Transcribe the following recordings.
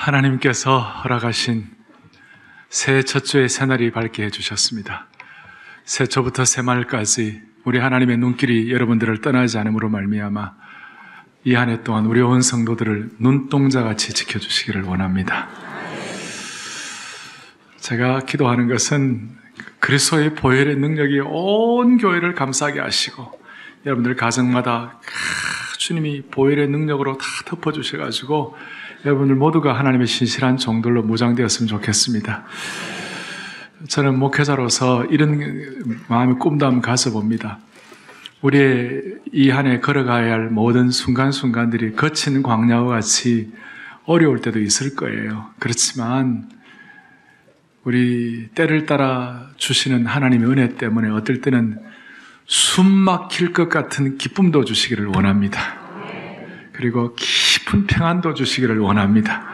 하나님께서 허락하신 새해 첫 주의 새날이 밝게 해주셨습니다. 새초부터 새말까지 우리 하나님의 눈길이 여러분들을 떠나지 않음으로 말미암아 이 한 해 동안 우리 온 성도들을 눈동자같이 지켜주시기를 원합니다. 제가 기도하는 것은 그리스도의 보혈의 능력이 온 교회를 감싸게 하시고 여러분들 가정마다 주님이 보혈의 능력으로 다 덮어주셔가지고 여러분들 모두가 하나님의 신실한 종들로 무장되었으면 좋겠습니다. 저는 목회자로서 이런 마음의 꿈도 한번 가져봅니다. 우리의 이 한 해 걸어가야 할 모든 순간순간들이 거친 광야와 같이 어려울 때도 있을 거예요. 그렇지만 우리 때를 따라 주시는 하나님의 은혜 때문에 어떨 때는 숨 막힐 것 같은 기쁨도 주시기를 원합니다. 그리고 깊은 평안도 주시기를 원합니다.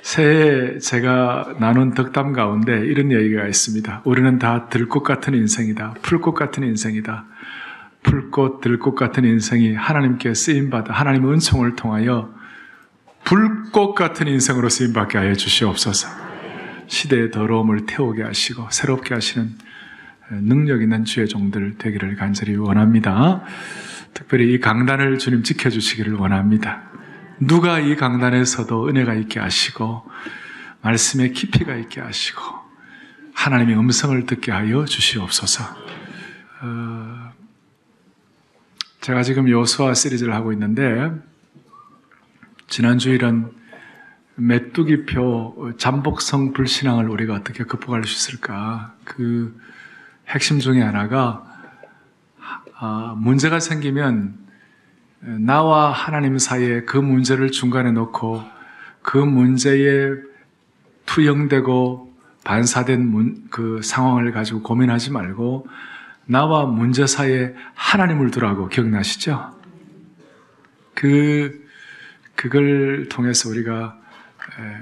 새해 제가 나눈 덕담 가운데 이런 얘기가 있습니다. 우리는 다 들꽃 같은 인생이다. 풀꽃 같은 인생이다. 풀꽃, 들꽃 같은 인생이 하나님께 쓰임받아 하나님의 은총을 통하여 불꽃 같은 인생으로 쓰임받게 하여 주시옵소서. 시대의 더러움을 태우게 하시고 새롭게 하시는 능력 있는 주의 종들 되기를 간절히 원합니다. 특별히 이 강단을 주님 지켜주시기를 원합니다. 누가 이 강단에서도 은혜가 있게 하시고 말씀의 깊이가 있게 하시고 하나님의 음성을 듣게 하여 주시옵소서. 제가 지금 여호수아 시리즈를 하고 있는데 지난 주일은 메뚜기표 잠복성 불신앙을 우리가 어떻게 극복할 수 있을까? 그 핵심 중에 하나가 문제가 생기면 나와 하나님 사이에 그 문제를 중간에 놓고 그 문제에 투영되고 반사된 그 상황을 가지고 고민하지 말고 나와 문제 사이에 하나님을 두라고 기억나시죠? 그걸 통해서 우리가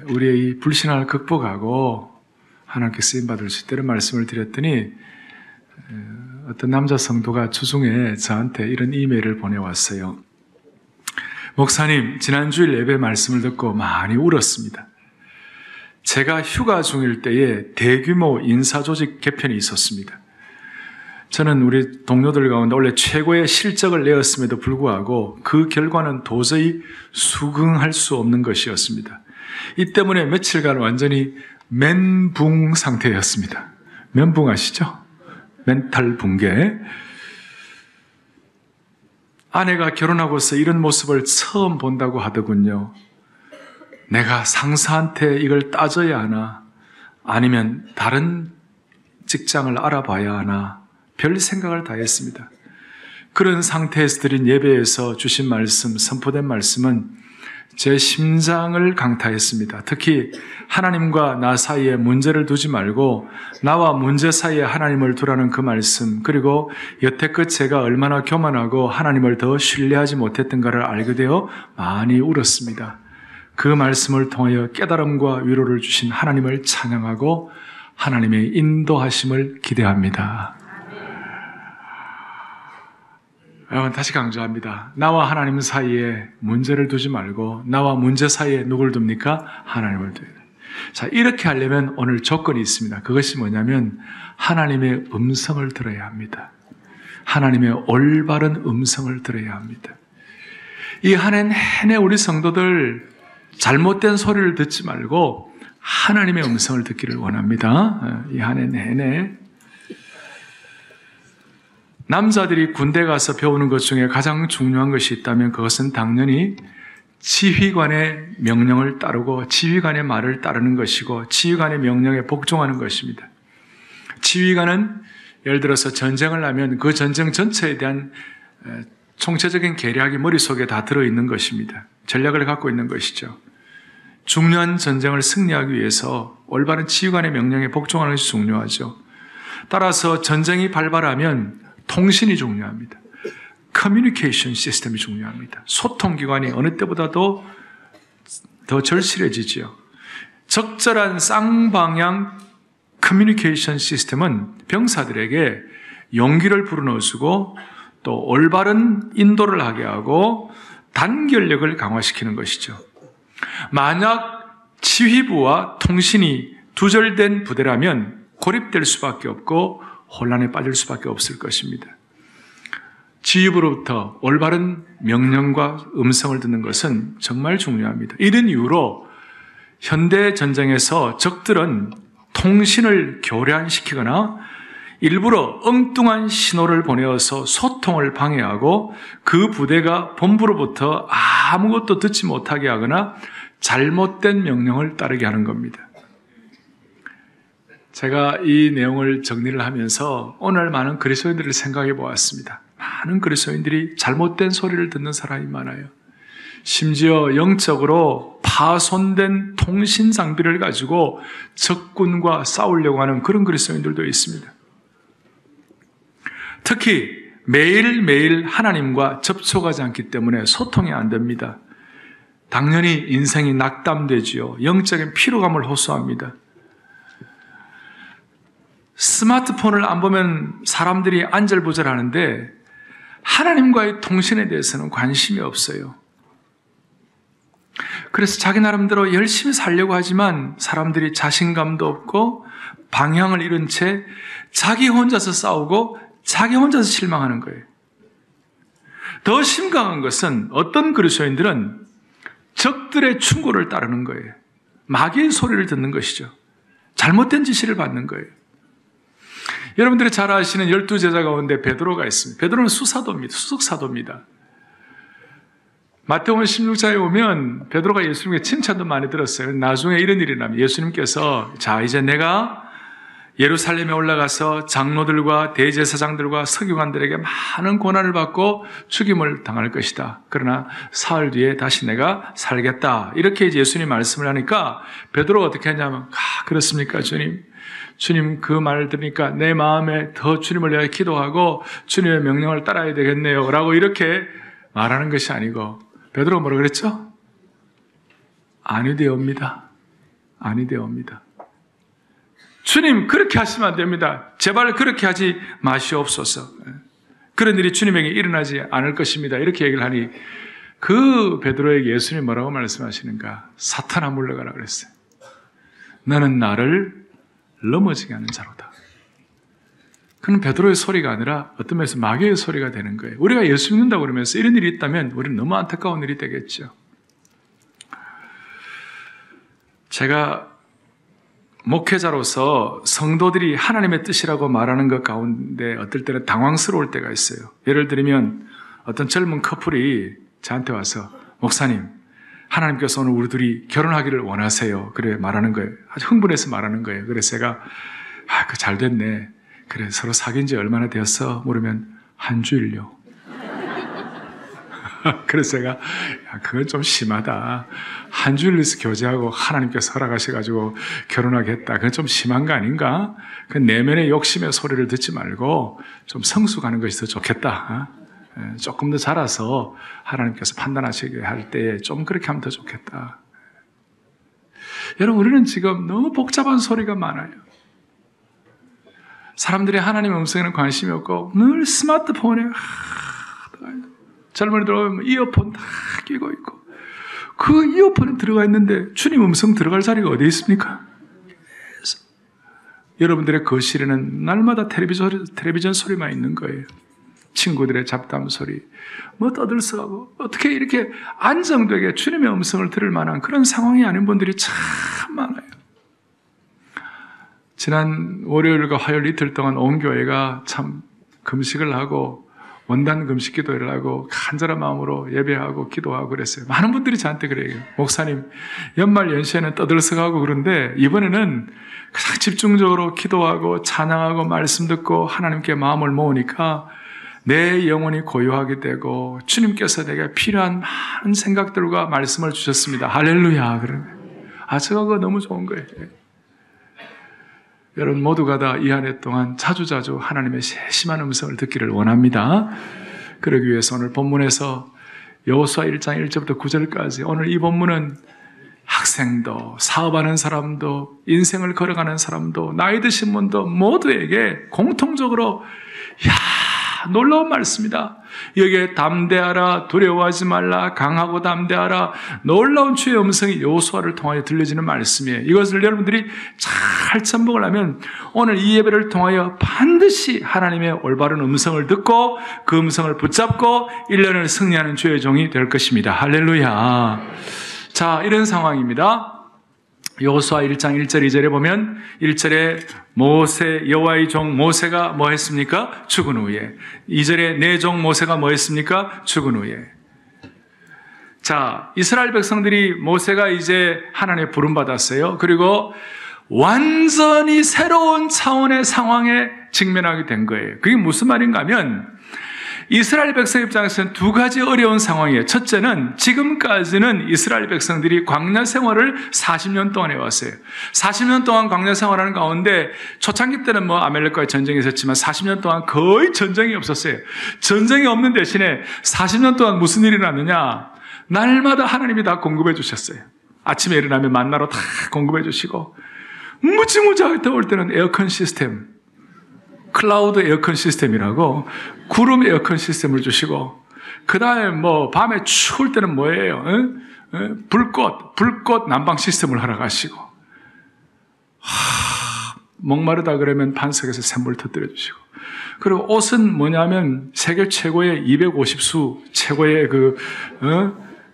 우리의 이 불신앙을 극복하고 하나님께 쓰임받을 수 있다는 말씀을 드렸더니 어떤 남자 성도가 주중에 저한테 이런 이메일을 보내왔어요. 목사님, 지난주일 예배 말씀을 듣고 많이 울었습니다. 제가 휴가 중일 때에 대규모 인사조직 개편이 있었습니다. 저는 우리 동료들 가운데 원래 최고의 실적을 내었음에도 불구하고 그 결과는 도저히 수긍할 수 없는 것이었습니다. 이 때문에 며칠간 완전히 멘붕 상태였습니다. 멘붕 아시죠? 멘탈 붕괴. 아내가 결혼하고서 이런 모습을 처음 본다고 하더군요. 내가 상사한테 이걸 따져야 하나? 아니면 다른 직장을 알아봐야 하나? 별 생각을 다 했습니다. 그런 상태에서 드린 예배에서 주신 말씀, 선포된 말씀은 제 심장을 강타했습니다. 특히 하나님과 나 사이에 문제를 두지 말고 나와 문제 사이에 하나님을 두라는 그 말씀, 그리고 여태껏 제가 얼마나 교만하고 하나님을 더 신뢰하지 못했던가를 알게 되어 많이 울었습니다. 그 말씀을 통하여 깨달음과 위로를 주신 하나님을 찬양하고 하나님의 인도하심을 기대합니다. 여러분, 다시 강조합니다. 나와 하나님 사이에 문제를 두지 말고 나와 문제 사이에 누굴 둡니까? 하나님을 둬야 돼요. 자, 이렇게 하려면 오늘 조건이 있습니다. 그것이 뭐냐면 하나님의 음성을 들어야 합니다. 하나님의 올바른 음성을 들어야 합니다. 이 한 해 내내 우리 성도들 잘못된 소리를 듣지 말고 하나님의 음성을 듣기를 원합니다. 이 한 해 내내 남자들이 군대 가서 배우는 것 중에 가장 중요한 것이 있다면 그것은 당연히 지휘관의 명령을 따르고 지휘관의 말을 따르는 것이고 지휘관의 명령에 복종하는 것입니다. 지휘관은 예를 들어서 전쟁을 하면 그 전쟁 전체에 대한 총체적인 계략이 머릿속에 다 들어있는 것입니다. 전략을 갖고 있는 것이죠. 중요한 전쟁을 승리하기 위해서 올바른 지휘관의 명령에 복종하는 것이 중요하죠. 따라서 전쟁이 발발하면 통신이 중요합니다. 커뮤니케이션 시스템이 중요합니다. 소통기관이 어느 때보다도 더 절실해지죠. 적절한 쌍방향 커뮤니케이션 시스템은 병사들에게 용기를 불어넣어주고 또 올바른 인도를 하게 하고 단결력을 강화시키는 것이죠. 만약 지휘부와 통신이 두절된 부대라면 고립될 수밖에 없고 혼란에 빠질 수밖에 없을 것입니다. 지휘부로부터 올바른 명령과 음성을 듣는 것은 정말 중요합니다. 이런 이유로 현대 전쟁에서 적들은 통신을 교란시키거나 일부러 엉뚱한 신호를 보내어서 소통을 방해하고 그 부대가 본부로부터 아무것도 듣지 못하게 하거나 잘못된 명령을 따르게 하는 겁니다. 제가 이 내용을 정리를 하면서 오늘 많은 그리스도인들을 생각해 보았습니다. 많은 그리스도인들이 잘못된 소리를 듣는 사람이 많아요. 심지어 영적으로 파손된 통신 장비를 가지고 적군과 싸우려고 하는 그런 그리스도인들도 있습니다. 특히 매일매일 하나님과 접촉하지 않기 때문에 소통이 안 됩니다. 당연히 인생이 낙담되지요. 영적인 피로감을 호소합니다. 스마트폰을 안 보면 사람들이 안절부절하는데 하나님과의 통신에 대해서는 관심이 없어요. 그래서 자기 나름대로 열심히 살려고 하지만 사람들이 자신감도 없고 방향을 잃은 채 자기 혼자서 싸우고 자기 혼자서 실망하는 거예요. 더 심각한 것은 어떤 그리스도인들은 적들의 충고를 따르는 거예요. 마귀의 소리를 듣는 것이죠. 잘못된 지시를 받는 거예요. 여러분들이 잘 아시는 12제자 가운데 베드로가 있습니다. 베드로는 수사도입니다. 수석사도입니다. 마태복음 16장에 오면 베드로가 예수님께 칭찬도 많이 들었어요. 나중에 이런 일이 나면 예수님께서 자 이제 내가 예루살렘에 올라가서 장로들과 대제사장들과 서기관들에게 많은 고난을 받고 죽임을 당할 것이다. 그러나 사흘 뒤에 다시 내가 살겠다. 이렇게 이제 예수님 말씀을 하니까 베드로가 어떻게 하냐면 그렇습니까 주님? 주님 그 말을 들으니까 내 마음에 더 주님을 위하여 기도하고 주님의 명령을 따라야 되겠네요. 라고 이렇게 말하는 것이 아니고 베드로가 뭐라고 그랬죠? 아니 되옵니다. 아니 되옵니다. 주님 그렇게 하시면 안 됩니다. 제발 그렇게 하지 마시옵소서. 그런 일이 주님에게 일어나지 않을 것입니다. 이렇게 얘기를 하니 그 베드로에게 예수님이 뭐라고 말씀하시는가? 사탄아 물러가라 그랬어요. 너는 나를 넘어지게 하는 자로다. 그건 베드로의 소리가 아니라 어떤 면에서 마귀의 소리가 되는 거예요. 우리가 예수 믿는다고 그러면서 이런 일이 있다면 우리는 너무 안타까운 일이 되겠죠. 제가 목회자로서 성도들이 하나님의 뜻이라고 말하는 것 가운데 어떨 때는 당황스러울 때가 있어요. 예를 들면 어떤 젊은 커플이 저한테 와서 목사님 하나님께서 오늘 우리 둘이 결혼하기를 원하세요. 그래 말하는 거예요. 아주 흥분해서 말하는 거예요. 그래서 제가 그 잘 됐네. 그래 서로 사귄 지 얼마나 되었어? 물으면 한 주일요. 그래서 제가 그건 좀 심하다. 한 주일에서 교제하고 하나님께서 허락하셔가지고 결혼하겠다. 그건 좀 심한 거 아닌가? 그 내면의 욕심의 소리를 듣지 말고 좀 성숙하는 것이 더 좋겠다. 조금 더 자라서 하나님께서 판단하시게 할 때 좀 그렇게 하면 더 좋겠다. 여러분 우리는 지금 너무 복잡한 소리가 많아요. 사람들이 하나님의 음성에는 관심이 없고 늘 스마트폰에 젊은이들 오면 이어폰 다 끼고 있고 그 이어폰에 들어가 있는데 주님 음성 들어갈 자리가 어디 있습니까? 여러분들의 거실에는 날마다 텔레비전 소리만 있는 거예요. 친구들의 잡담 소리, 뭐 떠들썩하고 어떻게 이렇게 안정되게 주님의 음성을 들을 만한 그런 상황이 아닌 분들이 참 많아요. 지난 월요일과 화요일 이틀 동안 온 교회가 참 금식을 하고 원단 금식 기도를 하고 간절한 마음으로 예배하고 기도하고 그랬어요. 많은 분들이 저한테 그래요. 목사님, 연말 연시에는 떠들썩하고 그런데 이번에는 가장 집중적으로 기도하고 찬양하고 말씀 듣고 하나님께 마음을 모으니까 내 영혼이 고요하게 되고 주님께서 내게 필요한 많은 생각들과 말씀을 주셨습니다. 할렐루야. 그러면 제가 그거 너무 좋은 거예요. 여러분 모두가 다 이 한 해 동안 자주자주 하나님의 세심한 음성을 듣기를 원합니다. 그러기 위해서 오늘 본문에서 여호수아 1장 1절부터 9절까지 오늘 이 본문은 학생도 사업하는 사람도 인생을 걸어가는 사람도 나이 드신 분도 모두에게 공통적으로 놀라운 말씀이다. 여기에 담대하라, 두려워하지 말라, 강하고 담대하라, 놀라운 주의 음성이 여호수아를 통하여 들려지는 말씀이에요. 이것을 여러분들이 잘 참복을 하면 오늘 이 예배를 통하여 반드시 하나님의 올바른 음성을 듣고 그 음성을 붙잡고 1년을 승리하는 주의 종이 될 것입니다. 할렐루야. 자, 이런 상황입니다. 여호수아 1장 1절 2절에 보면 1절에 모세 여호와의 종 모세가 뭐 했습니까? 죽은 후에. 2절에 내 종 모세가 뭐 했습니까? 죽은 후에. 자, 이스라엘 백성들이 모세가 이제 하나님의 부름 받았어요. 그리고 완전히 새로운 차원의 상황에 직면하게 된 거예요. 그게 무슨 말인가 하면 이스라엘 백성 입장에서는 두 가지 어려운 상황이에요. 첫째는 지금까지는 이스라엘 백성들이 광야 생활을 40년 동안 해왔어요. 40년 동안 광야 생활하는 가운데 초창기 때는 뭐 아멜렉과의 전쟁이 있었지만 40년 동안 거의 전쟁이 없었어요. 전쟁이 없는 대신에 40년 동안 무슨 일이 났느냐? 날마다 하나님이 다 공급해 주셨어요. 아침에 일어나면 만나로 다 공급해 주시고 무지무지하게 더울 때는 에어컨 시스템, 클라우드 에어컨 시스템이라고 구름 에어컨 시스템을 주시고, 그 다음에 뭐 밤에 추울 때는 뭐예요? 불꽃 난방 시스템을 하러 가시고, 목마르다 그러면 반석에서 샘물 터뜨려 주시고, 그리고 옷은 뭐냐면 세계 최고의 250수 최고의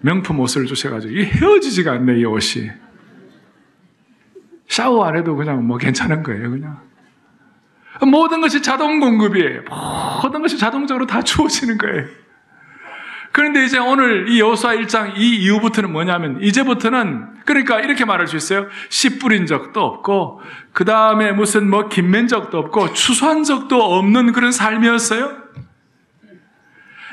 명품 옷을 주셔가지고 이 헤어지지가 않네, 이 옷이. 샤워 안 해도 그냥 뭐 괜찮은 거예요, 그냥. 모든 것이 자동 공급이에요. 모든 것이 자동적으로 다 주어지는 거예요. 그런데 이제 오늘 이 여호수아 1장 이 이후부터는 뭐냐면, 이제부터는, 그러니까 이렇게 말할 수 있어요. 씨 뿌린 적도 없고, 그 다음에 무슨 뭐 김맨 적도 없고, 추수한 적도 없는 그런 삶이었어요.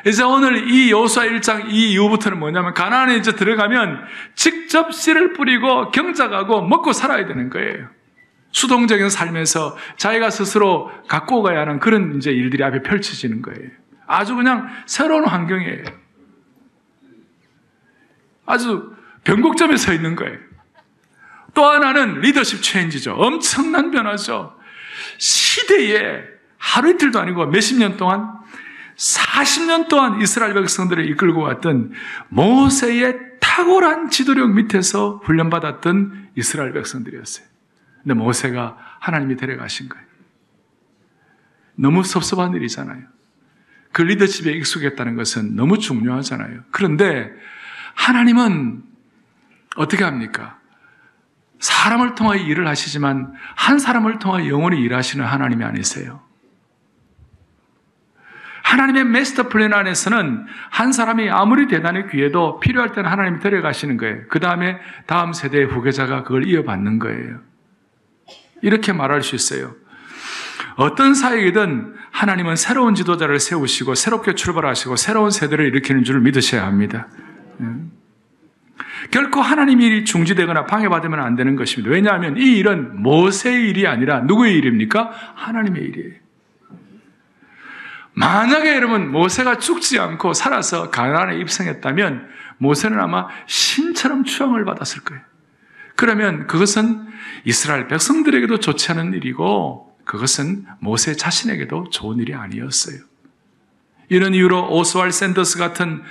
이제 오늘 이 여호수아 1장 이 이후부터는 뭐냐면, 가나안에 이제 들어가면 직접 씨를 뿌리고 경작하고 먹고 살아야 되는 거예요. 수동적인 삶에서 자기가 스스로 갖고 가야 하는 그런 이제 일들이 앞에 펼쳐지는 거예요. 아주 그냥 새로운 환경이에요. 아주 변곡점에 서 있는 거예요. 또 하나는 리더십 체인지죠. 엄청난 변화죠. 시대에 하루 이틀도 아니고 몇십 년 동안, 40년 동안 이스라엘 백성들을 이끌고 왔던 모세의 탁월한 지도력 밑에서 훈련받았던 이스라엘 백성들이었어요. 근데 모세가 하나님이 데려가신 거예요. 너무 섭섭한 일이잖아요. 그 리더십에 익숙했다는 것은 너무 중요하잖아요. 그런데 하나님은 어떻게 합니까? 사람을 통하여 일을 하시지만 한 사람을 통하여 영원히 일하시는 하나님이 아니세요. 하나님의 마스터 플랜 안에서는 한 사람이 아무리 대단히 귀해도 필요할 때는 하나님이 데려가시는 거예요. 그 다음에 다음 세대의 후계자가 그걸 이어받는 거예요. 이렇게 말할 수 있어요. 어떤 사역이든 하나님은 새로운 지도자를 세우시고 새롭게 출발하시고 새로운 세대를 일으키는 줄 믿으셔야 합니다. 결코 하나님의 일이 중지되거나 방해받으면 안 되는 것입니다. 왜냐하면 이 일은 모세의 일이 아니라 누구의 일입니까? 하나님의 일이에요. 만약에 여러분 모세가 죽지 않고 살아서 가나안에 입성했다면 모세는 아마 신처럼 추앙을 받았을 거예요. 그러면 그것은 이스라엘 백성들에게도 좋지 않은 일이고 그것은 모세 자신에게도 좋은 일이 아니었어요. 이런 이유로 오스왈드 샌더스 같은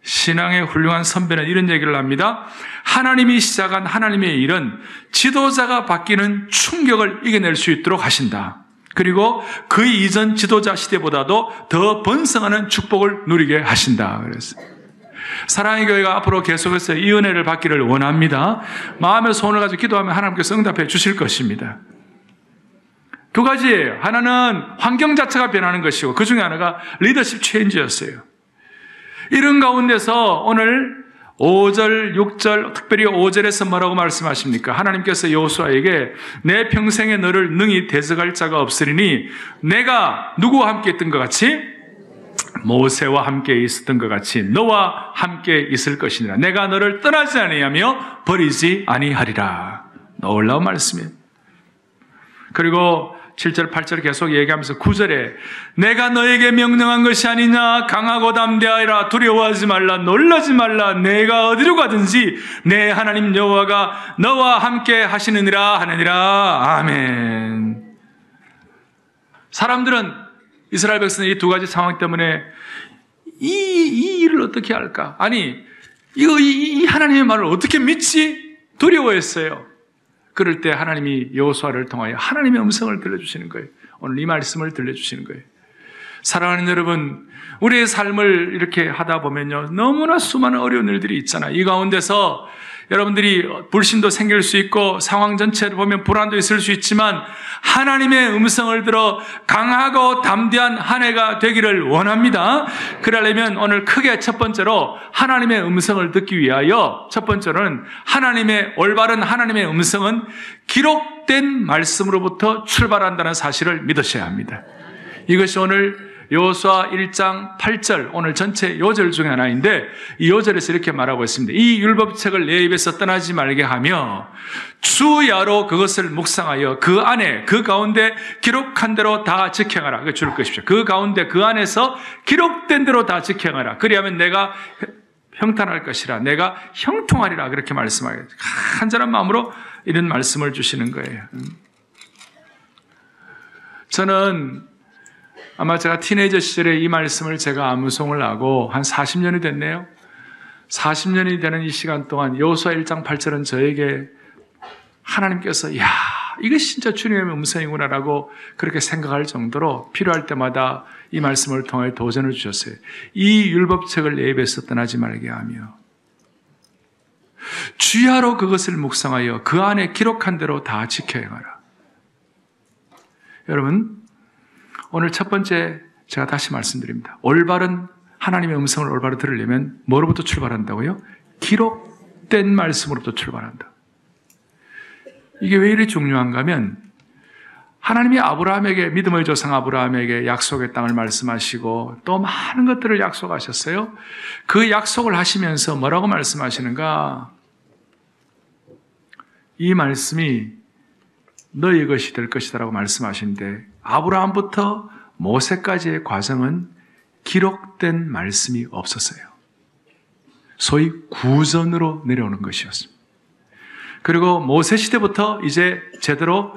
신앙의 훌륭한 선배는 이런 얘기를 합니다. 하나님이 시작한 하나님의 일은 지도자가 바뀌는 충격을 이겨낼 수 있도록 하신다. 그리고 그 이전 지도자 시대보다도 더 번성하는 축복을 누리게 하신다. 그랬어요. 사랑의 교회가 앞으로 계속해서 이 은혜를 받기를 원합니다. 마음의 소원을 가지고 기도하면 하나님께서 응답해 주실 것입니다. 두 가지예요. 하나는 환경 자체가 변하는 것이고 그 중에 하나가 리더십 체인지였어요. 이런 가운데서 오늘 5절, 6절, 특별히 5절에서 뭐라고 말씀하십니까? 하나님께서 여호수아에게 내 평생에 너를 능히 대적할 자가 없으리니 내가 누구와 함께 있던 것 같이? 모세와 함께 있었던 것 같이 너와 함께 있을 것이니라. 내가 너를 떠나지 아니하며 버리지 아니하리라. 놀라운 말씀이에요. 그리고 7절, 8절 계속 얘기하면서 9절에 내가 너에게 명령한 것이 아니냐 강하고 담대하여라 두려워하지 말라 놀라지 말라 내가 어디로 가든지 내 하나님 여호와가 너와 함께 하시느니라 하느니라. 아멘. 사람들은 이스라엘 백성은 이 두 가지 상황 때문에 이 일을 어떻게 할까? 아니, 이 하나님의 말을 어떻게 믿지? 두려워했어요. 그럴 때 하나님이 여호수아를 통하여 하나님의 음성을 들려주시는 거예요. 오늘 이 말씀을 들려주시는 거예요. 사랑하는 여러분, 우리의 삶을 이렇게 하다 보면요, 너무나 수많은 어려운 일들이 있잖아요. 이 가운데서 여러분들이 불신도 생길 수 있고 상황 전체를 보면 불안도 있을 수 있지만 하나님의 음성을 들어 강하고 담대한 한 해가 되기를 원합니다. 그러려면 오늘 크게 첫 번째로 하나님의 음성을 듣기 위하여 첫 번째로는 올바른 하나님의 음성은 기록된 말씀으로부터 출발한다는 사실을 믿으셔야 합니다. 이것이 오늘 여호수아 1장 8절, 오늘 전체 요절 중에 하나인데 이 요절에서 이렇게 말하고 있습니다. 이 율법책을 내 입에서 떠나지 말게 하며 주야로 그것을 묵상하여 그 안에 그 가운데 기록한 대로 다 지켜가라. 이거 줄 것이죠. 그 가운데 그 안에서 기록된 대로 다 지켜가라. 그리하면 내가 평탄할 것이라, 내가 형통하리라. 그렇게 말씀하여요. 간절한 마음으로 이런 말씀을 주시는 거예요. 저는 아마 제가 티네이저 시절에 이 말씀을 제가 암송을 하고 한 40년이 됐네요. 40년이 되는 이 시간 동안 여호수아 1장 8절은 저에게 하나님께서 야, 이게 진짜 주님의 음성이구나라고 그렇게 생각할 정도로 필요할 때마다 이 말씀을 통해 도전을 주셨어요. 이 율법책을 내 입에서 떠나지 말게 하며 주야로 그것을 묵상하여 그 안에 기록한 대로 다 지켜야 하라. 여러분, 오늘 첫 번째 제가 다시 말씀드립니다. 올바른 하나님의 음성을 올바로 들으려면 뭐로부터 출발한다고요? 기록된 말씀으로부터 출발한다. 이게 왜 이리 중요한가 하면 하나님이 아브라함에게, 믿음의 조상 아브라함에게 약속의 땅을 말씀하시고 또 많은 것들을 약속하셨어요. 그 약속을 하시면서 뭐라고 말씀하시는가? 이 말씀이 너희 것이 될 것이다라고 말씀하시는데 아브라함부터 모세까지의 과정은 기록된 말씀이 없었어요. 소위 구전으로 내려오는 것이었습니다. 그리고 모세 시대부터 이제 제대로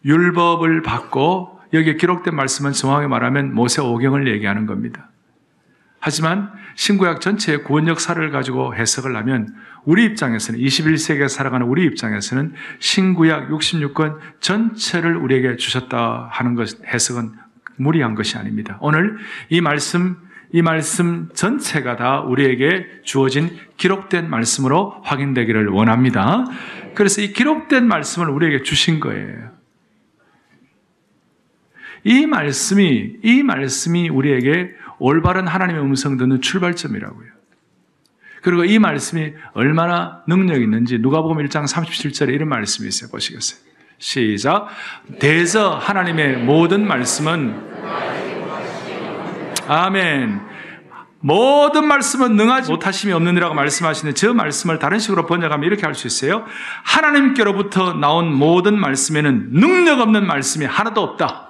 율법을 받고 여기에 기록된 말씀은 정확하게 말하면 모세 오경을 얘기하는 겁니다. 하지만 신구약 전체의 구원 역사를 가지고 해석을 하면 우리 입장에서는 21세기에 살아가는 우리 입장에서는 신구약 66권 전체를 우리에게 주셨다 하는 것 해석은 무리한 것이 아닙니다. 오늘 이 말씀 전체가 다 우리에게 주어진 기록된 말씀으로 확인되기를 원합니다. 그래서 이 기록된 말씀을 우리에게 주신 거예요. 이 말씀이 우리에게 올바른 하나님의 음성 듣는 출발점이라고요. 그리고 이 말씀이 얼마나 능력이 있는지 누가복음 1장 37절에 이런 말씀이 있어요. 보시겠어요? 시작. 대저 하나님의 모든 말씀은 아멘. 모든 말씀은 능하지 못하심이 없느니라고 말씀하시는데 저 말씀을 다른 식으로 번역하면 이렇게 할 수 있어요. 하나님께로부터 나온 모든 말씀에는 능력 없는 말씀이 하나도 없다.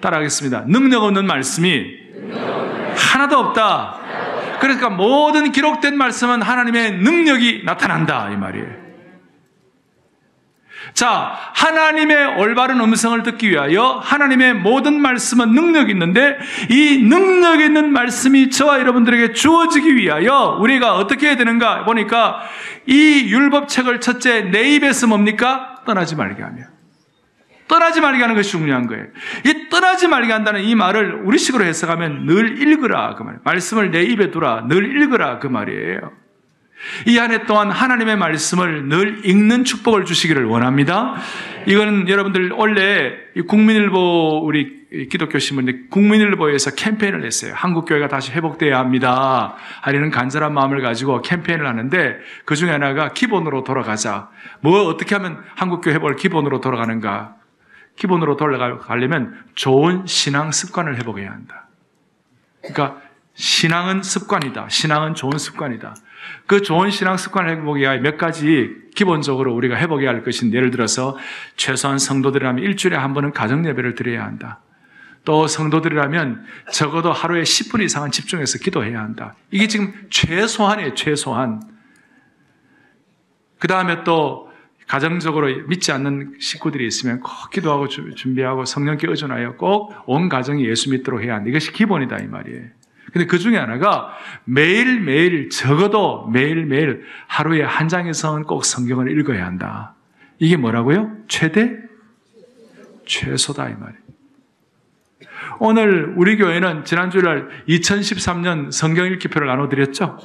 따라하겠습니다. 능력 없는 말씀이 하나도 없다. 그러니까 모든 기록된 말씀은 하나님의 능력이 나타난다 이 말이에요. 자, 하나님의 올바른 음성을 듣기 위하여 하나님의 모든 말씀은 능력이 있는데 이 능력 있는 말씀이 저와 여러분들에게 주어지기 위하여 우리가 어떻게 해야 되는가 보니까 이 율법책을 첫째 내 입에서 뭡니까? 떠나지 말게 하며. 떠나지 말게 하는 것이 중요한 거예요. 이 떠나지 말게 한다는 이 말을 우리식으로 해석하면 늘 읽으라 그 말이에요. 말씀을 내 입에 두라, 늘 읽으라 그 말이에요. 이 한 해 동안 하나님의 말씀을 늘 읽는 축복을 주시기를 원합니다. 이거는 여러분들 원래 국민일보 우리 기독교 신문인데 국민일보에서 캠페인을 했어요. 한국교회가 다시 회복되어야 합니다 하려는 간절한 마음을 가지고 캠페인을 하는데 그 중에 하나가 기본으로 돌아가자. 뭐 어떻게 하면 한국교회 회복을 기본으로 돌아가는가? 기본으로 돌아가려면 좋은 신앙 습관을 회복해야 한다. 그러니까 신앙은 습관이다. 신앙은 좋은 습관이다. 그 좋은 신앙 습관을 회복해야 할 몇 가지 기본적으로 우리가 회복해야 할 것인데 예를 들어서 최소한 성도들이라면 일주일에 한 번은 가정 예배를 드려야 한다. 또 성도들이라면 적어도 하루에 10분 이상은 집중해서 기도해야 한다. 이게 지금 최소한이에요. 최소한. 그 다음에 또 가정적으로 믿지 않는 식구들이 있으면 꼭 기도하고 준비하고 성령께 의존하여 꼭 온 가정이 예수 믿도록 해야 한다. 이것이 기본이다 이 말이에요. 근데 그 중에 하나가 매일매일 적어도 매일매일 하루에 한 장에서는 꼭 성경을 읽어야 한다. 이게 뭐라고요? 최소다 이 말이에요. 오늘 우리 교회는 지난 주일 2013년 성경 읽기표를 나눠드렸죠?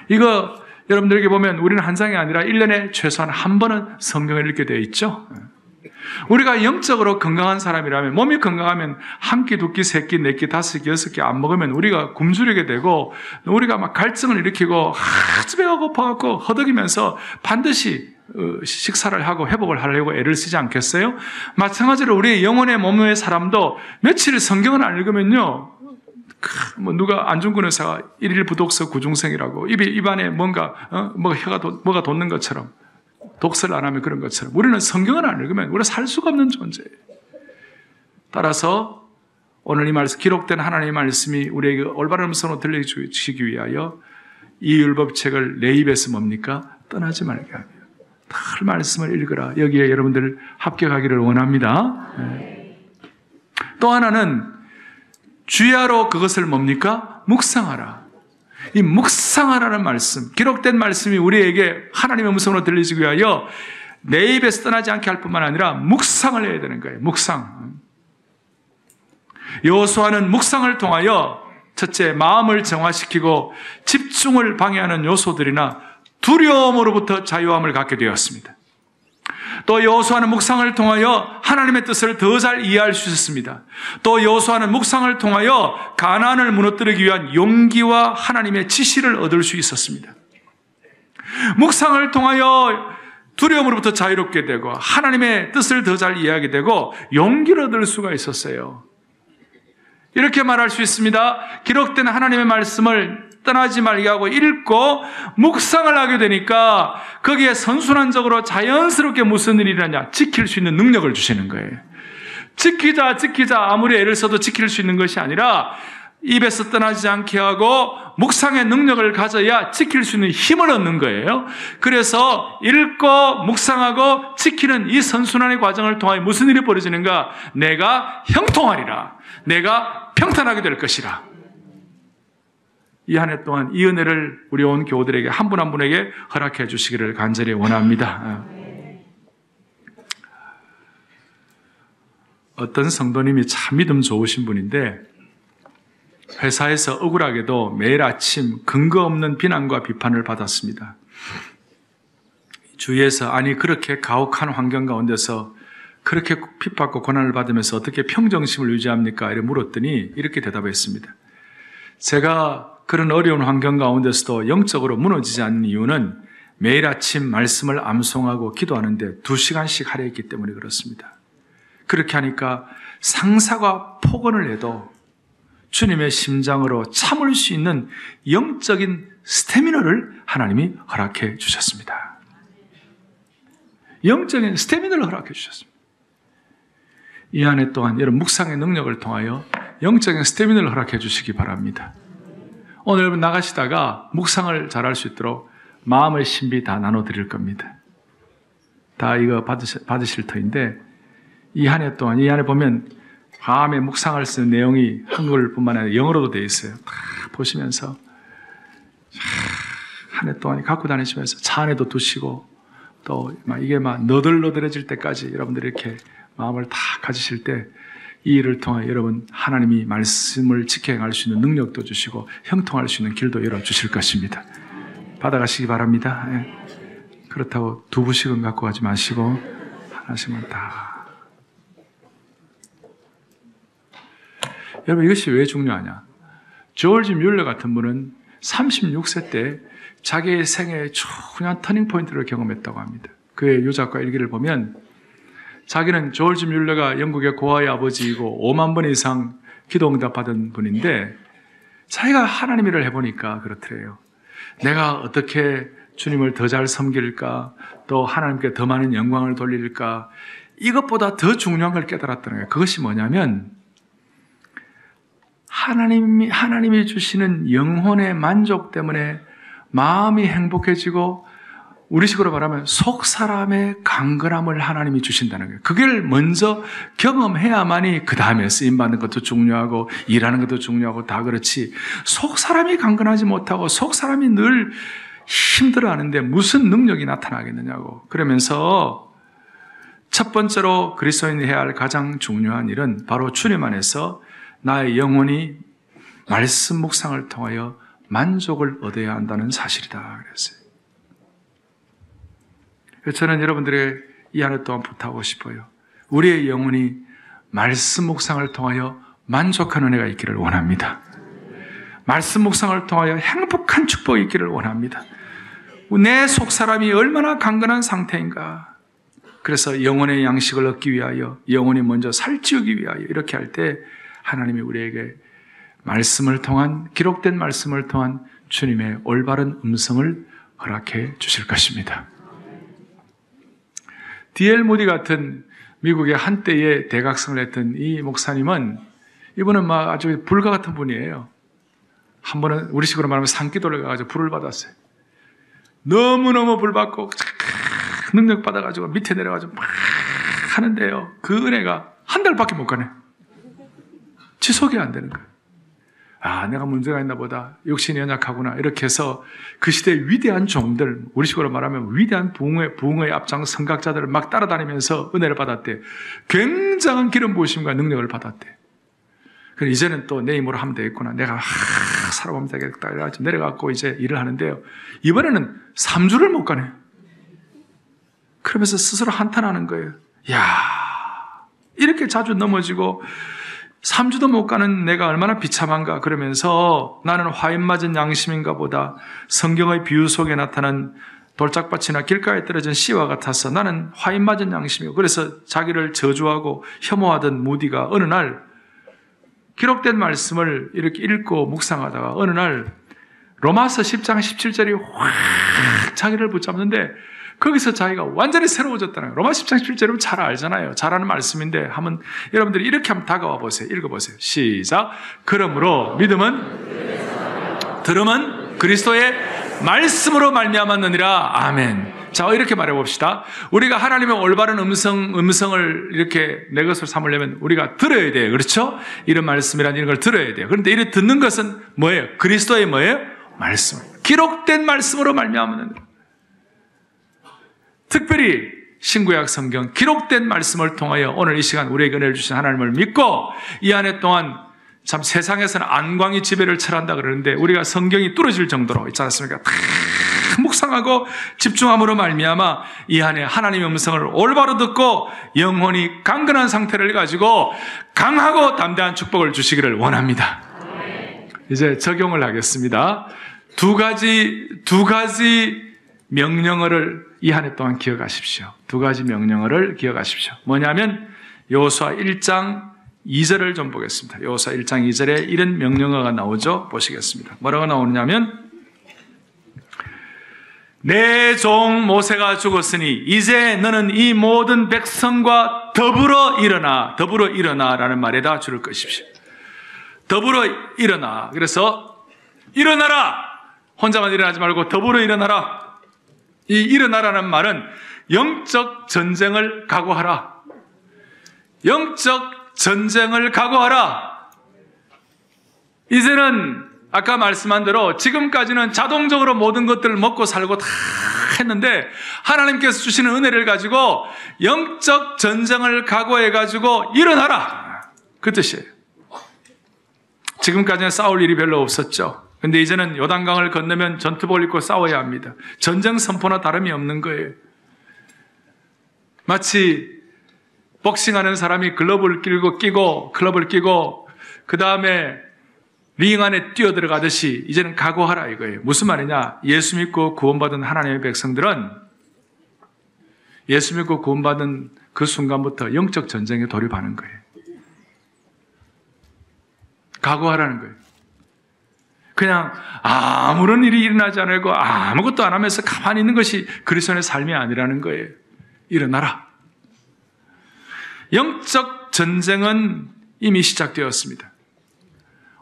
이거 여러분들에게 보면 우리는 한 장이 아니라 1년에 최소한 한 번은 성경을 읽게 되어 있죠? 우리가 영적으로 건강한 사람이라면, 몸이 건강하면 한 끼, 두 끼, 세 끼, 네 끼, 다섯 끼, 여섯 끼 안 먹으면 우리가 굶주리게 되고, 우리가 막 갈증을 일으키고, 아주 배가 고파갖고 허덕이면서 반드시 식사를 하고 회복을 하려고 애를 쓰지 않겠어요? 마찬가지로 우리의 영혼의 몸의 사람도 며칠 성경을 안 읽으면요, 누가 안중근 의사가 일일 부독서 구중생이라고 입안에 뭐가 혀가 돋는 것처럼, 독서를 안 하면 그런 것처럼 우리는 성경을 안 읽으면 우리가 살 수가 없는 존재예요. 따라서 오늘 이 말씀, 기록된 하나님의 말씀이 우리에게 올바른 음성으로 들려주시기 위하여 이 율법책을 내 입에서 뭡니까? 떠나지 말게 하며 늘 말씀을 읽으라. 여기에 여러분들 합격하기를 원합니다. 또 하나는 주야로 그것을 뭡니까? 묵상하라. 이 묵상하라는 말씀, 기록된 말씀이 우리에게 하나님의 음성으로 들리기 위하여 내 입에서 떠나지 않게 할 뿐만 아니라 묵상을 해야 되는 거예요. 묵상. 여호수아는 묵상을 통하여 첫째, 마음을 정화시키고 집중을 방해하는 요소들이나 두려움으로부터 자유함을 갖게 되었습니다. 또 여호수아는 묵상을 통하여 하나님의 뜻을 더 잘 이해할 수 있었습니다. 또 여호수아는 묵상을 통하여 가나안을 무너뜨리기 위한 용기와 하나님의 지시를 얻을 수 있었습니다. 묵상을 통하여 두려움으로부터 자유롭게 되고 하나님의 뜻을 더 잘 이해하게 되고 용기를 얻을 수가 있었어요. 이렇게 말할 수 있습니다. 기록된 하나님의 말씀을 떠나지 말게 하고 읽고 묵상을 하게 되니까 거기에 선순환적으로 자연스럽게 무슨 일이 일어나냐? 지킬 수 있는 능력을 주시는 거예요. 지키자 아무리 애를 써도 지킬 수 있는 것이 아니라 입에서 떠나지 않게 하고 묵상의 능력을 가져야 지킬 수 있는 힘을 얻는 거예요. 그래서 읽고 묵상하고 지키는 이 선순환의 과정을 통하여 무슨 일이 벌어지는가? 내가 형통하리라. 내가 평탄하게 될 것이라. 이 한 해 동안 이 은혜를 우리 온 교우들에게 한 분 한 분에게 허락해 주시기를 간절히 원합니다. 어떤 성도님이 참 믿음 좋으신 분인데 회사에서 억울하게도 매일 아침 근거 없는 비난과 비판을 받았습니다. 주위에서 아니 그렇게 가혹한 환경 가운데서 그렇게 핍박과 고난을 받으면서 어떻게 평정심을 유지합니까? 이렇게 물었더니 이렇게 대답했습니다. 제가 그런 어려운 환경 가운데서도 영적으로 무너지지 않는 이유는 매일 아침 말씀을 암송하고 기도하는데 2시간씩 하려 했기 때문에 그렇습니다. 그렇게 하니까 상사가 폭언을 해도 주님의 심장으로 참을 수 있는 영적인 스태미너를 하나님이 허락해 주셨습니다. 영적인 스태미너를 허락해 주셨습니다. 이 한 해 동안 여러분 묵상의 능력을 통하여 영적인 스태미너를 허락해 주시기 바랍니다. 오늘 여러분 나가시다가 묵상을 잘할 수 있도록 마음의 신비 다 나눠드릴 겁니다. 다 이거 받으실 터인데 이 한 해 동안, 이 안에 보면 밤에 묵상할 수 있는 내용이 한글뿐만 아니라 영어로도 되어 있어요. 다 보시면서 한 해 동안 갖고 다니시면서 차 안에도 두시고 또 이게 막 너덜너덜해질 때까지 여러분들이 이렇게 마음을 다 가지실 때 이 일을 통해 여러분 하나님이 말씀을 지켜갈 수 있는 능력도 주시고 형통할 수 있는 길도 열어주실 것입니다. 받아가시기 바랍니다. 그렇다고 2부씩은 갖고 가지 마시고 하나씩만 다. 여러분 이것이 왜 중요하냐? 조지 뮬러 같은 분은 36세 때 자기의 생애의 중요한 터닝포인트를 경험했다고 합니다. 그의 유작과 일기를 보면 자기는 조지 뮬러가 영국의 고아의 아버지이고 5만 번 이상 기도 응답받은 분인데 자기가 하나님 일을 해보니까 그렇더래요. 내가 어떻게 주님을 더 잘 섬길까? 또 하나님께 더 많은 영광을 돌릴까? 이것보다 더 중요한 걸 깨달았다는 거예요. 그것이 뭐냐면 하나님이 주시는 영혼의 만족 때문에 마음이 행복해지고 우리식으로 말하면 속 사람의 강건함을 하나님이 주신다는 거예요. 그걸 먼저 경험해야만이 그 다음에 쓰임받는 것도 중요하고 일하는 것도 중요하고 다 그렇지, 속 사람이 강건하지 못하고 속 사람이 늘 힘들어하는데 무슨 능력이 나타나겠느냐고. 그러면서 첫 번째로 그리스도인이 해야 할 가장 중요한 일은 바로 주님 안에서 나의 영혼이 말씀 묵상을 통하여 만족을 얻어야 한다는 사실이다 그랬어요. 저는 여러분들의 이 한 해 동안 부탁하고 싶어요. 우리의 영혼이 말씀 묵상을 통하여 만족한 은혜가 있기를 원합니다. 말씀 묵상을 통하여 행복한 축복이 있기를 원합니다. 내 속사람이 얼마나 강건한 상태인가. 그래서 영혼의 양식을 얻기 위하여, 영혼이 먼저 살찌우기 위하여 이렇게 할 때 하나님이 우리에게 말씀을 통한, 기록된 말씀을 통한 주님의 올바른 음성을 허락해 주실 것입니다. D.L. 모디 같은 미국의 한때의 대각성을 했던 이 목사님은, 이분은 막 아주 불과 같은 분이에요. 한 번은 우리식으로 말하면 산기도를 가가지고 불을 받았어요. 너무너무 불 받고 능력 받아가지고 밑에 내려가지고 막 하는데요, 그 은혜가 한 달밖에 못 가네. 지속이 안 되는 거예요. 아, 내가 문제가 있나 보다, 육신이 연약하구나, 이렇게 해서 그 시대의 위대한 종들, 우리식으로 말하면 위대한 부흥의 앞장 선각자들을 막 따라다니면서 은혜를 받았대. 굉장한 기름 부으심과 능력을 받았대. 그래서 이제는 또 내 힘으로 하면 되겠구나, 내가 살아보면 되겠다 이래가지고 내려가고 이제 일을 하는데요, 이번에는 3주를 못 가네. 그러면서 스스로 한탄하는 거예요. 야, 이렇게 자주 넘어지고 3주도 못 가는 내가 얼마나 비참한가. 그러면서 나는 화인 맞은 양심인가 보다, 성경의 비유 속에 나타난 돌짝밭이나 길가에 떨어진 씨와 같아서 나는 화인 맞은 양심이고, 그래서 자기를 저주하고 혐오하던 무디가 어느 날 기록된 말씀을 이렇게 읽고 묵상하다가 어느 날 로마서 10장 17절이 확 자기를 붙잡는데, 거기서 자기가 완전히 새로워졌다는 거예요. 로마 10장 17절은 잘 알잖아요. 잘 아는 말씀인데 한번 여러분들이 이렇게 한번 다가와 보세요. 읽어보세요. 시작. 그러므로 믿음은 들음은 그리스도의 말씀으로 말미암았느니라. 아멘. 자, 이렇게 말해봅시다. 우리가 하나님의 올바른 음성을 이렇게 내 것으로 삼으려면 우리가 들어야 돼요. 그렇죠? 이런 말씀이라는 걸 들어야 돼요. 그런데 이를 듣는 것은 뭐예요? 그리스도의 뭐예요? 말씀. 기록된 말씀으로 말미암았느니라. 특별히 신구약 성경 기록된 말씀을 통하여 오늘 이 시간 우리에게 은혜를 주신 하나님을 믿고 이 한 해 동안 참 세상에서는 안광이 지배를 철한다 그러는데 우리가 성경이 뚫어질 정도로 있지 않습니까? 다 묵상하고 집중함으로 말미암아 이 한 해 하나님의 음성을 올바로 듣고 영혼이 강건한 상태를 가지고 강하고 담대한 축복을 주시기를 원합니다. 이제 적용을 하겠습니다. 두 가지 명령어를 이 한 해 동안 기억하십시오. 두 가지 명령어를 기억하십시오. 뭐냐면 여호수아 1장 2절을 좀 보겠습니다. 여호수아 1장 2절에 이런 명령어가 나오죠. 보시겠습니다. 뭐라고 나오냐면 내 종 모세가 죽었으니 이제 너는 이 모든 백성과 더불어 일어나라는 말에다 줄을 것입시오. 더불어 일어나. 그래서 일어나라. 혼자만 일어나지 말고 더불어 일어나라. 이 일어나라는 말은 영적 전쟁을 각오하라. 영적 전쟁을 각오하라. 이제는 아까 말씀한 대로 지금까지는 자동적으로 모든 것들을 먹고 살고 다 했는데 하나님께서 주시는 은혜를 가지고 영적 전쟁을 각오해가지고 일어나라. 그 뜻이에요. 지금까지는 싸울 일이 별로 없었죠. 근데 이제는 요단강을 건너면 전투복을 입고 싸워야 합니다. 전쟁 선포나 다름이 없는 거예요. 마치 복싱하는 사람이 클럽을 끼고 그 다음에 링 안에 뛰어들어가듯이 이제는 각오하라 이거예요. 무슨 말이냐? 예수 믿고 구원받은 하나님의 백성들은 예수 믿고 구원받은 그 순간부터 영적 전쟁에 돌입하는 거예요. 각오하라는 거예요. 그냥 아무런 일이 일어나지 않고 아무것도 안 하면서 가만히 있는 것이 그리스도인의 삶이 아니라는 거예요. 일어나라. 영적 전쟁은 이미 시작되었습니다.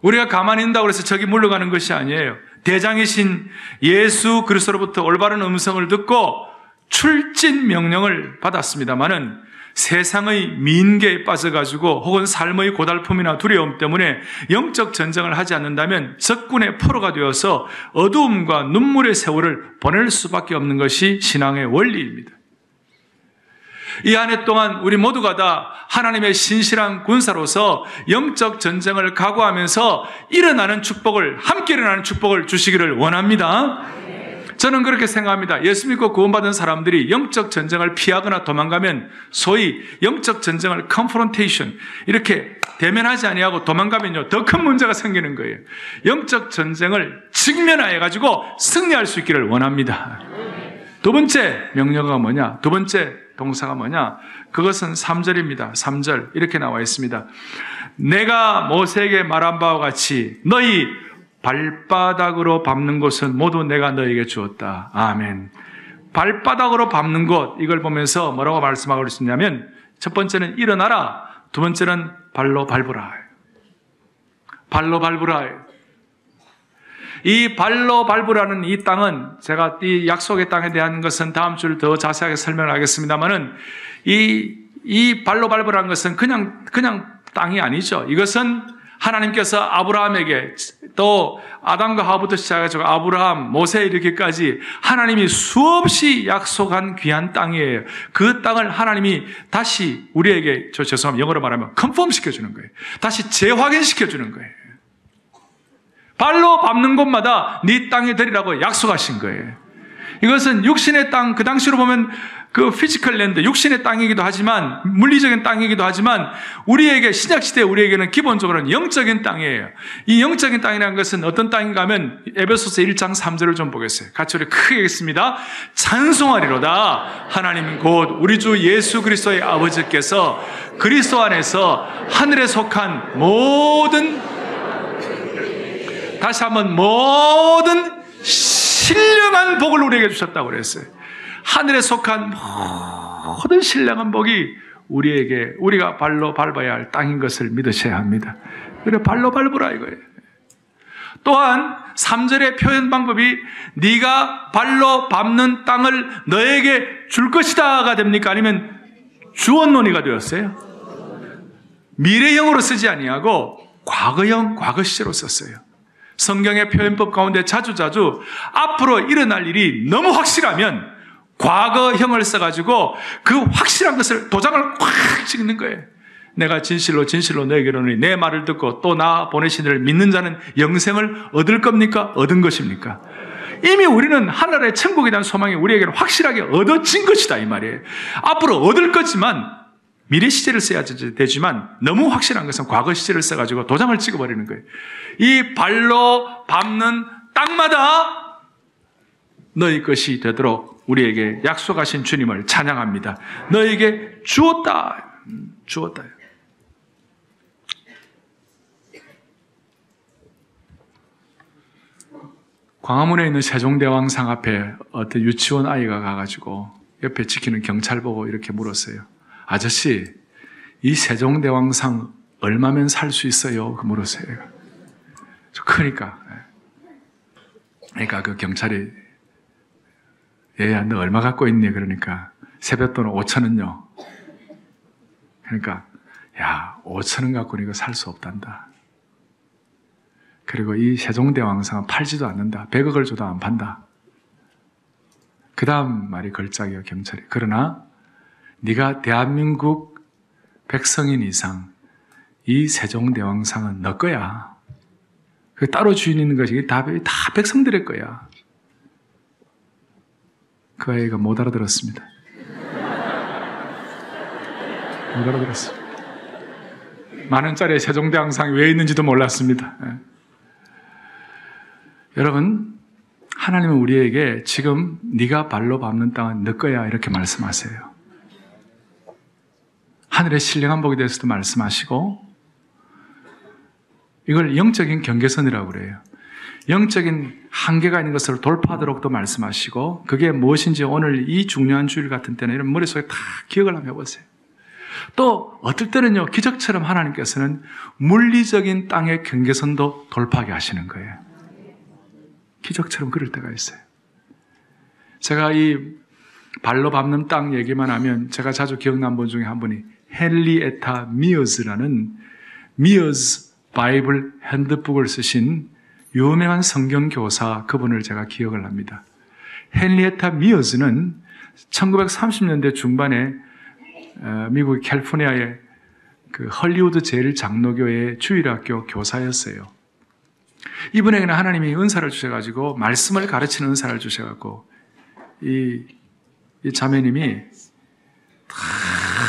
우리가 가만히 있는다고 해서 적이 물러가는 것이 아니에요. 대장이신 예수 그리스도로부터 올바른 음성을 듣고 출진 명령을 받았습니다마는 세상의 미인계에 빠져가지고 혹은 삶의 고달픔이나 두려움 때문에 영적 전쟁을 하지 않는다면 적군의 포로가 되어서 어두움과 눈물의 세월을 보낼 수밖에 없는 것이 신앙의 원리입니다. 이 한 해 동안 우리 모두가 다 하나님의 신실한 군사로서 영적 전쟁을 각오하면서 일어나는 축복을, 함께 일어나는 축복을 주시기를 원합니다. 저는 그렇게 생각합니다. 예수 믿고 구원받은 사람들이 영적 전쟁을 피하거나 도망가면 소위 영적 전쟁을 컨프론테이션, 이렇게 대면하지 아니하고 도망가면요 더 큰 문제가 생기는 거예요. 영적 전쟁을 직면하여가지고 승리할 수 있기를 원합니다. 두 번째 명령어가 뭐냐? 두 번째 동사가 뭐냐? 그것은 3절입니다. 3절 이렇게 나와 있습니다. 내가 모세에게 말한 바와 같이 너희 발바닥으로 밟는 곳은 모두 내가 너에게 주었다. 아멘. 발바닥으로 밟는 곳, 이걸 보면서 뭐라고 말씀하고 있느냐면 첫 번째는 일어나라, 두 번째는 발로 밟으라. 발로 밟으라. 이 발로 밟으라는 이 땅은, 제가 이 약속의 땅에 대한 것은 다음 주를 더 자세하게 설명을 하겠습니다만은 이 발로 밟으라는 것은 그냥 땅이 아니죠. 이것은 하나님께서 아브라함에게, 또 아담과 하와부터 시작해서 아브라함, 모세 이르기까지 하나님이 수없이 약속한 귀한 땅이에요. 그 땅을 하나님이 다시 우리에게, 죄송합니다, 영어로 말하면 컨펌 시켜주는 거예요. 다시 재확인시켜주는 거예요. 발로 밟는 곳마다 네 땅이 되리라고 약속하신 거예요. 이것은 육신의 땅, 그 당시로 보면 그 피지컬 랜드, 육신의 땅이기도 하지만, 물리적인 땅이기도 하지만, 우리에게, 신약시대 우리에게는 기본적으로는 영적인 땅이에요. 이 영적인 땅이라는 것은 어떤 땅인가 하면, 에베소서 1장 3절을 좀 보겠어요. 같이 우리 크게 읽겠습니다. 찬송하리로다. 하나님 곧 우리 주 예수 그리스도의 아버지께서 그리스도 안에서 하늘에 속한 모든, 다시 한번 모든 신령한 복을 우리에게 주셨다고 그랬어요. 하늘에 속한 모든 신령한 복이 우리에게, 우리가 발로 밟아야 할 땅인 것을 믿으셔야 합니다. 그래, 발로 밟으라 이거예요. 또한 3절의 표현 방법이 네가 발로 밟는 땅을 너에게 줄 것이다가 됩니까? 아니면 주어 논의가 되었어요? 미래형으로 쓰지 아니하고 과거형, 과거 시제로 썼어요. 성경의 표현법 가운데 자주자주 앞으로 일어날 일이 너무 확실하면 과거형을 써가지고 그 확실한 것을 도장을 꽉 찍는 거예요. 내가 진실로 너에게 이르노니 내 말을 듣고 또 나 보내신 이를 믿는 자는 영생을 얻을 겁니까? 얻은 것입니까? 이미 우리는 하늘의 천국에 대한 소망이 우리에게는 확실하게 얻어진 것이다 이 말이에요. 앞으로 얻을 거지만 미래 시제를 써야 되지만 너무 확실한 것은 과거 시제를 써가지고 도장을 찍어버리는 거예요. 이 발로 밟는 땅마다 너희 것이 되도록 우리에게 약속하신 주님을 찬양합니다. 너에게 주었다. 주었다. 광화문에 있는 세종대왕상 앞에 어떤 유치원 아이가 가가지고 옆에 지키는 경찰 보고 이렇게 물었어요. 아저씨, 이 세종대왕상 얼마면 살 수 있어요? 그 물었어요. 크니까. 그러니까 그 경찰이, 얘야, 너 얼마 갖고 있니? 그러니까 세뱃돈 5,000원요. 그러니까, 야, 5,000원 갖고는 이거 살 수 없단다. 그리고 이 세종대왕상은 팔지도 않는다. 100억을 줘도 안 판다. 그 다음 말이 걸작이에요, 경찰이. 그러나 네가 대한민국 백성인 이상 이 세종대왕상은 너 거야. 그 따로 주인 있는 것이 다 백성들의 거야. 그 아이가 못 알아들었습니다. 못 알아들었어요. 만원짜리 세종대왕상이 왜 있는지도 몰랐습니다. 여러분, 하나님은 우리에게 지금 네가 발로 밟는 땅은 너 거야 이렇게 말씀하세요. 하늘의 신령한 복에 대해서도 말씀하시고, 이걸 영적인 경계선이라고 그래요. 영적인 한계가 있는 것을 돌파하도록도 말씀하시고, 그게 무엇인지 오늘 이 중요한 주일 같은 때는 이런 머릿속에 다 기억을 한번 해보세요. 또 어떨 때는요, 기적처럼 하나님께서는 물리적인 땅의 경계선도 돌파하게 하시는 거예요. 기적처럼 그럴 때가 있어요. 제가 이 발로 밟는 땅 얘기만 하면 제가 자주 기억나는 분 중에 한 분이 헨리에타 미어즈라는 미어즈 바이블 핸드북을 쓰신 유명한 성경교사, 그분을 제가 기억을 합니다. 헨리에타 미어즈는 1930년대 중반에 미국 캘리포니아의 그 헐리우드 제일장로교회 주일학교 교사였어요. 이분에게는 하나님이 은사를 주셔가지고 말씀을 가르치는 은사를 주셔가지고 이 자매님이 다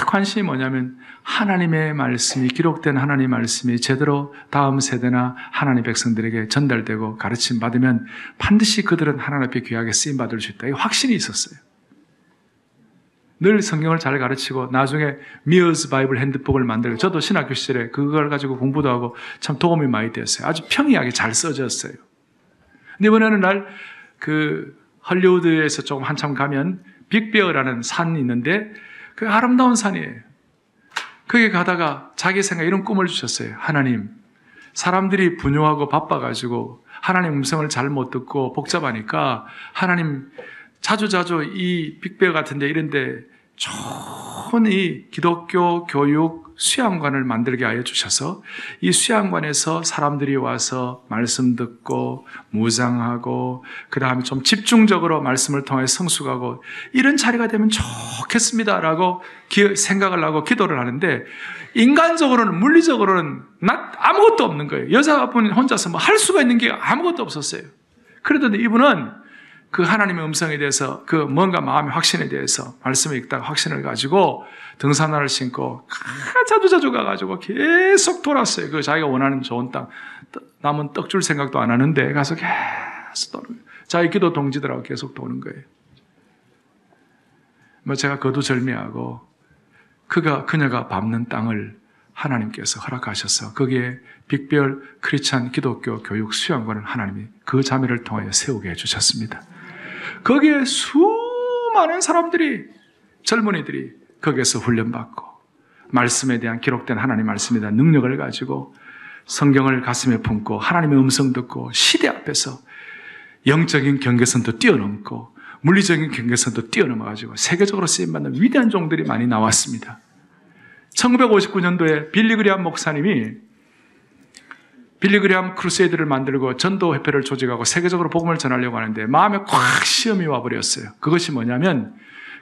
관심이 뭐냐면 하나님의 말씀이, 기록된 하나님의 말씀이 제대로 다음 세대나 하나님의 백성들에게 전달되고 가르침 받으면 반드시 그들은 하나님 앞에 귀하게 쓰임 받을 수 있다. 이 확신이 있었어요. 늘 성경을 잘 가르치고 나중에 미어즈 바이블 핸드북을 만들고, 저도 신학교 시절에 그걸 가지고 공부도 하고 참 도움이 많이 됐어요. 아주 평이하게 잘 써졌어요. 근데 이번에 어느 날 그 헐리우드에서 조금 한참 가면 빅베어라는 산이 있는데 그 아름다운 산이에요. 거기 가다가 자기 생각 이런 꿈을 주셨어요. 하나님, 사람들이 분요하고 바빠가지고 하나님 음성을 잘 못 듣고 복잡하니까 하나님 자주자주 이 빅베어 같은데 이런데 좋은 이 기독교 교육 수양관을 만들게 하여 주셔서 이 수양관에서 사람들이 와서 말씀 듣고 묵상하고 그 다음에 좀 집중적으로 말씀을 통해 성숙하고 이런 자리가 되면 좋겠습니다라고 생각을 하고 기도를 하는데, 인간적으로는, 물리적으로는 아무것도 없는 거예요. 여자분 혼자서 뭐 할 수가 있는 게 아무것도 없었어요. 그러더니 이분은 그 하나님의 음성에 대해서, 그 뭔가 마음의 확신에 대해서 말씀을 읽다가 확신을 가지고 등산화를 신고 자주자주 가가지고 계속 돌았어요. 그 자기가 원하는 좋은 땅, 남은 떡 줄 생각도 안 하는데 가서 계속 도는 거예요. 자기 기도 동지들하고 계속 도는 거예요. 뭐 제가 거두절미하고 그녀가 밟는 땅을 하나님께서 허락하셔서 거기에 빅별 크리스찬 기독교 교육 수양관을 하나님이 그 자매를 통하여 세우게 해주셨습니다. 거기에 수많은 사람들이, 젊은이들이 거기에서 훈련받고 말씀에 대한, 기록된 하나님 말씀에 대한 능력을 가지고 성경을 가슴에 품고 하나님의 음성 듣고 시대 앞에서 영적인 경계선도 뛰어넘고 물리적인 경계선도 뛰어넘어가지고 세계적으로 쓰임받는 위대한 종들이 많이 나왔습니다. 1959년도에 빌리 그레이엄 목사님이 빌리 그레이엄 크루세이드를 만들고 전도회표를 조직하고 세계적으로 복음을 전하려고 하는데 마음에 콱 시험이 와버렸어요. 그것이 뭐냐면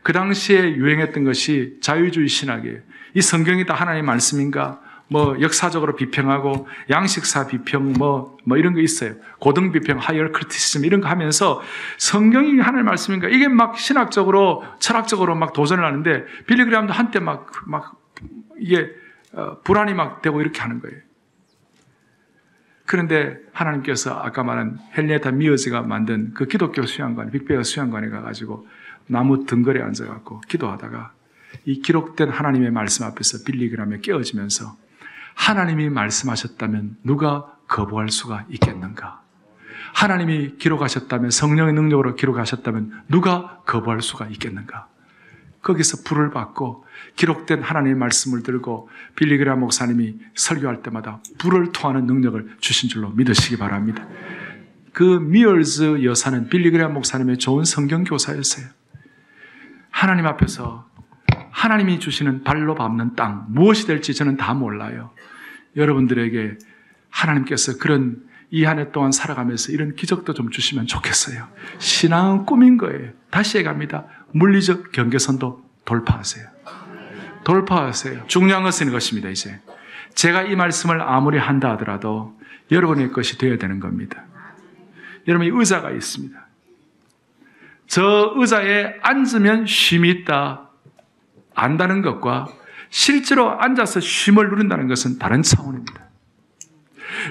그 당시에 유행했던 것이 자유주의 신학이에요. 이 성경이 다 하나님의 말씀인가? 뭐 역사적으로 비평하고 양식사 비평 뭐 이런 거 있어요. 고등 비평, 하이어 크리티시즘 이런 거 하면서 성경이 하나님의 말씀인가? 이게 막 신학적으로 철학적으로 막 도전을 하는데 빌리 그레이엄도 한때 막 이게 불안이 막 되고 이렇게 하는 거예요. 그런데 하나님께서 아까 말한 헨리에타 미어즈가 만든 그 기독교 수양관, 빅베어 수양관에 가가지고 나무 등걸에 앉아갖고 기도하다가 이 기록된 하나님의 말씀 앞에서 빌리 그레이엄이 깨어지면서 하나님이 말씀하셨다면 누가 거부할 수가 있겠는가? 하나님이 기록하셨다면, 성령의 능력으로 기록하셨다면 누가 거부할 수가 있겠는가? 거기서 불을 받고 기록된 하나님의 말씀을 들고 빌리 그레이엄 목사님이 설교할 때마다 불을 토하는 능력을 주신 줄로 믿으시기 바랍니다. 그 미얼즈 여사는 빌리 그레이엄 목사님의 좋은 성경 교사였어요. 하나님 앞에서 하나님이 주시는 발로 밟는 땅, 무엇이 될지 저는 다 몰라요. 여러분들에게 하나님께서 그런 이 한 해 동안 살아가면서 이런 기적도 좀 주시면 좋겠어요. 신앙은 꿈인 거예요. 다시 얘기합니다. 물리적 경계선도 돌파하세요. 돌파하세요. 중요한 것은 이것입니다. 이제 제가 이 말씀을 아무리 한다 하더라도 여러분의 것이 되어야 되는 겁니다. 여러분이 의자가 있습니다. 저 의자에 앉으면 쉼이 있다 안다는 것과 실제로 앉아서 쉼을 누린다는 것은 다른 차원입니다.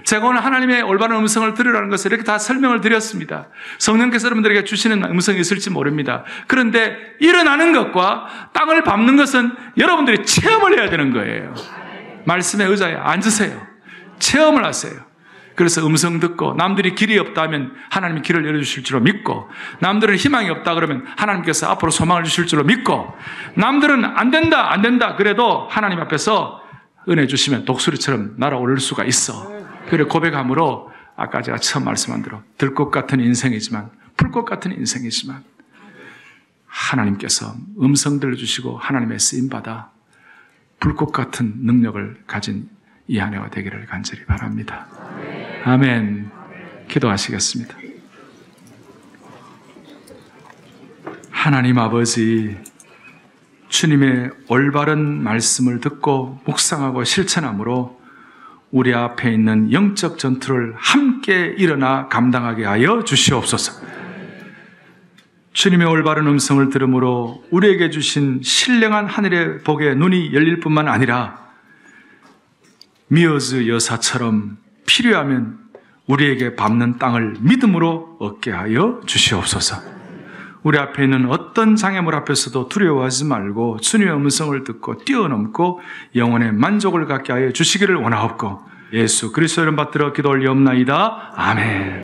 제가 오늘 하나님의 올바른 음성을 들으라는 것을 이렇게 다 설명을 드렸습니다. 성령께서 여러분들에게 주시는 음성이 있을지 모릅니다. 그런데 일어나는 것과 땅을 밟는 것은 여러분들이 체험을 해야 되는 거예요. 말씀의 의자에 앉으세요. 체험을 하세요. 그래서 음성 듣고 남들이 길이 없다면 하나님이 길을 열어주실 줄로 믿고, 남들은 희망이 없다 그러면 하나님께서 앞으로 소망을 주실 줄로 믿고, 남들은 안 된다 그래도 하나님 앞에서 은혜 주시면 독수리처럼 날아오를 수가 있어. 그래 고백함으로 아까 제가 처음 말씀한 대로 들꽃 같은 인생이지만, 풀꽃 같은 인생이지만 하나님께서 음성 들려주시고 하나님의 쓰임받아 불꽃 같은 능력을 가진 이 아내가 되기를 간절히 바랍니다. 아멘. 기도하시겠습니다. 하나님 아버지, 주님의 올바른 말씀을 듣고 묵상하고 실천함으로 우리 앞에 있는 영적 전투를 함께 일어나 감당하게 하여 주시옵소서. 주님의 올바른 음성을 들음으로 우리에게 주신 신령한 하늘의 복에 눈이 열릴 뿐만 아니라 미어즈 여사처럼 필요하면 우리에게 밟는 땅을 믿음으로 얻게 하여 주시옵소서. 우리 앞에 있는 어떤 장애물 앞에서도 두려워하지 말고 주님의 음성을 듣고 뛰어넘고 영혼의 만족을 갖게 하여 주시기를 원하옵고 예수 그리스도 이름 받들어 기도 올리옵나이다. 아멘.